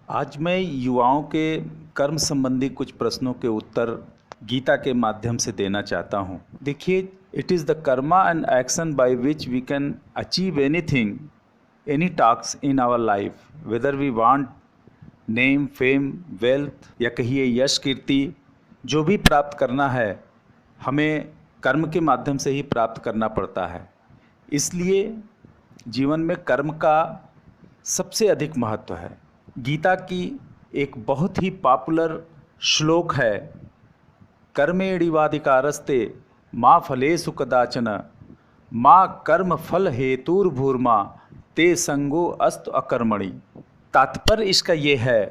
आज मैं युवाओं के कर्म संबंधी कुछ प्रश्नों के उत्तर गीता के माध्यम से देना चाहता हूँ। देखिए, it is the karma and action by which we can achieve anything, any task in our life, whether we want name, fame, wealth या कहिए यश, कीर्ति। जो भी प्राप्त करना है हमें कर्म के माध्यम से ही प्राप्त करना पड़ता है। इसलिए जीवन में कर्म का सबसे अधिक महत्व है। गीता की एक बहुत ही पॉपुलर श्लोक है, कर्मेणैवाधिकारस्ते मा फलेषु कदाचन माँ कर्म फल हेतुर्भूर्मा ते संगो अस्तु अकर्मणि। तात्पर्य इसका ये है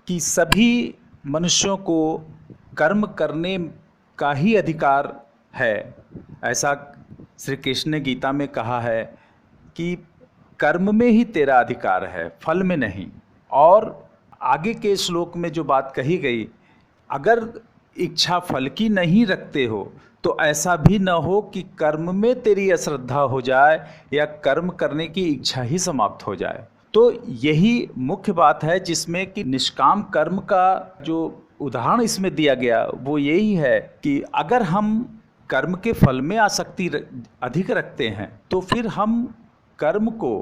कि सभी मनुष्यों को कर्म करने का ही अधिकार है। ऐसा श्री कृष्ण ने गीता में कहा है कि कर्म में ही तेरा अधिकार है, फल में नहीं। और आगे के श्लोक में जो बात कही गई, अगर इच्छा फल की नहीं रखते हो तो ऐसा भी न हो कि कर्म में तेरी अश्रद्धा हो जाए या कर्म करने की इच्छा ही समाप्त हो जाए। तो यही मुख्य बात है जिसमें कि निष्काम कर्म का जो उदाहरण इसमें दिया गया वो यही है कि अगर हम कर्म के फल में आसक्ति अधिक रखते हैं तो फिर हम कर्म को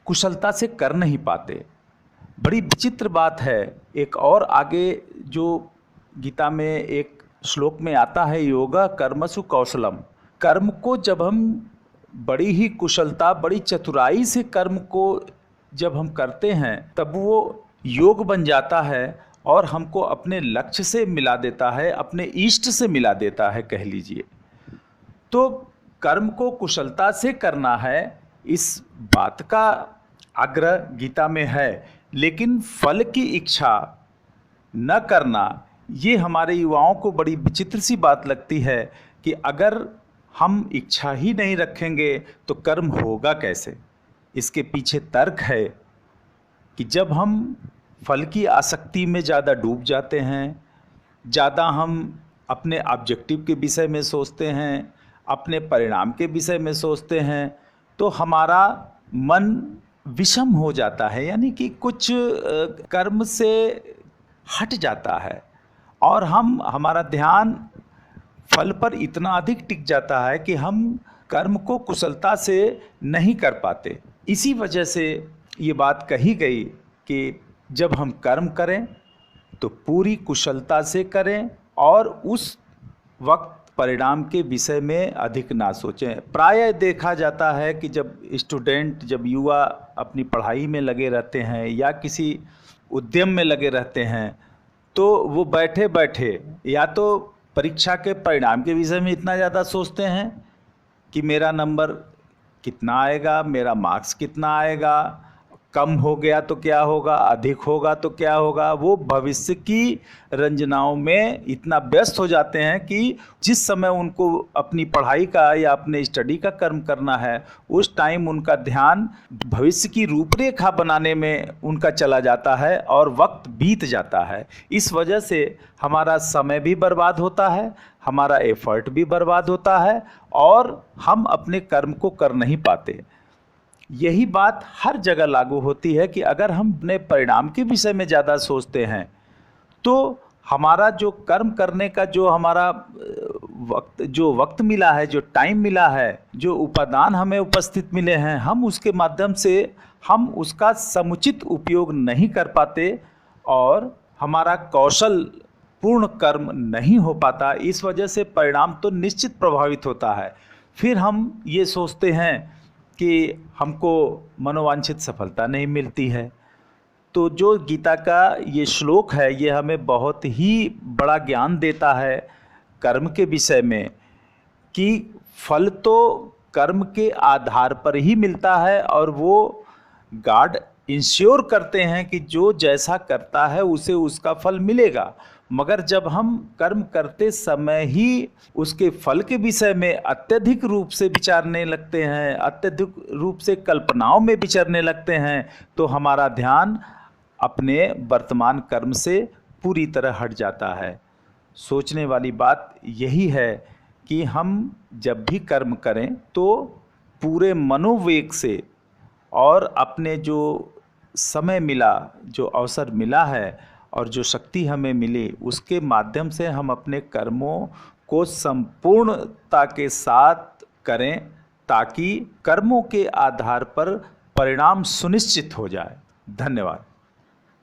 कुशलता से कर नहीं पाते। बड़ी विचित्र बात है। एक और आगे जो गीता में एक श्लोक में आता है, योगा कर्मसु कौशलम। कर्म को जब हम बड़ी ही कुशलता, बड़ी चतुराई से कर्म को जब हम करते हैं तब वो योग बन जाता है और हमको अपने लक्ष्य से मिला देता है, अपने इष्ट से मिला देता है, कह लीजिए। तो कर्म को कुशलता से करना है, इस बात का आग्रह गीता में है, लेकिन फल की इच्छा न करना, ये हमारे युवाओं को बड़ी विचित्र सी बात लगती है कि अगर हम इच्छा ही नहीं रखेंगे तो कर्म होगा कैसे। इसके पीछे तर्क है कि जब हम फल की आसक्ति में ज़्यादा डूब जाते हैं, ज़्यादा हम अपने ऑब्जेक्टिव के विषय में सोचते हैं, अपने परिणाम के विषय में सोचते हैं, तो हमारा मन विषम हो जाता है, यानी कि कुछ कर्म से हट जाता है और हमारा ध्यान फल पर इतना अधिक टिक जाता है कि हम कर्म को कुशलता से नहीं कर पाते। इसी वजह से ये बात कही गई कि जब हम कर्म करें तो पूरी कुशलता से करें और उस वक्त परिणाम के विषय में अधिक ना सोचें। प्रायः देखा जाता है कि जब स्टूडेंट, जब युवा अपनी पढ़ाई में लगे रहते हैं या किसी उद्यम में लगे रहते हैं तो वो बैठे बैठे या तो परीक्षा के परिणाम के विषय में इतना ज़्यादा सोचते हैं कि मेरा नंबर कितना आएगा, मेरा मार्क्स कितना आएगा, कम हो गया तो क्या होगा, अधिक होगा तो क्या होगा। वो भविष्य की रंजनाओं में इतना व्यस्त हो जाते हैं कि जिस समय उनको अपनी पढ़ाई का या अपने स्टडी का कर्म करना है उस टाइम उनका ध्यान भविष्य की रूपरेखा बनाने में उनका चला जाता है और वक्त बीत जाता है। इस वजह से हमारा समय भी बर्बाद होता है, हमारा एफर्ट भी बर्बाद होता है और हम अपने कर्म को कर नहीं पाते। यही बात हर जगह लागू होती है कि अगर हम अपने परिणाम के विषय में ज़्यादा सोचते हैं तो हमारा जो कर्म करने का जो हमारा वक्त मिला है, जो टाइम मिला है, जो उपादान हमें उपस्थित मिले हैं, हम उसके माध्यम से हम उसका समुचित उपयोग नहीं कर पाते और हमारा कौशल पूर्ण कर्म नहीं हो पाता। इस वजह से परिणाम तो निश्चित प्रभावित होता है। फिर हम ये सोचते हैं कि हमको मनोवांछित सफलता नहीं मिलती है। तो जो गीता का ये श्लोक है ये हमें बहुत ही बड़ा ज्ञान देता है कर्म के विषय में कि फल तो कर्म के आधार पर ही मिलता है और वो गॉड इंश्योर करते हैं कि जो जैसा करता है उसे उसका फल मिलेगा। मगर जब हम कर्म करते समय ही उसके फल के विषय में अत्यधिक रूप से विचारने लगते हैं, अत्यधिक रूप से कल्पनाओं में विचरने लगते हैं, तो हमारा ध्यान अपने वर्तमान कर्म से पूरी तरह हट जाता है। सोचने वाली बात यही है कि हम जब भी कर्म करें तो पूरे मनोवेग से और अपने जो समय मिला, जो अवसर मिला है और जो शक्ति हमें मिली, उसके माध्यम से हम अपने कर्मों को संपूर्णता के साथ करें, ताकि कर्मों के आधार पर परिणाम सुनिश्चित हो जाए। धन्यवाद।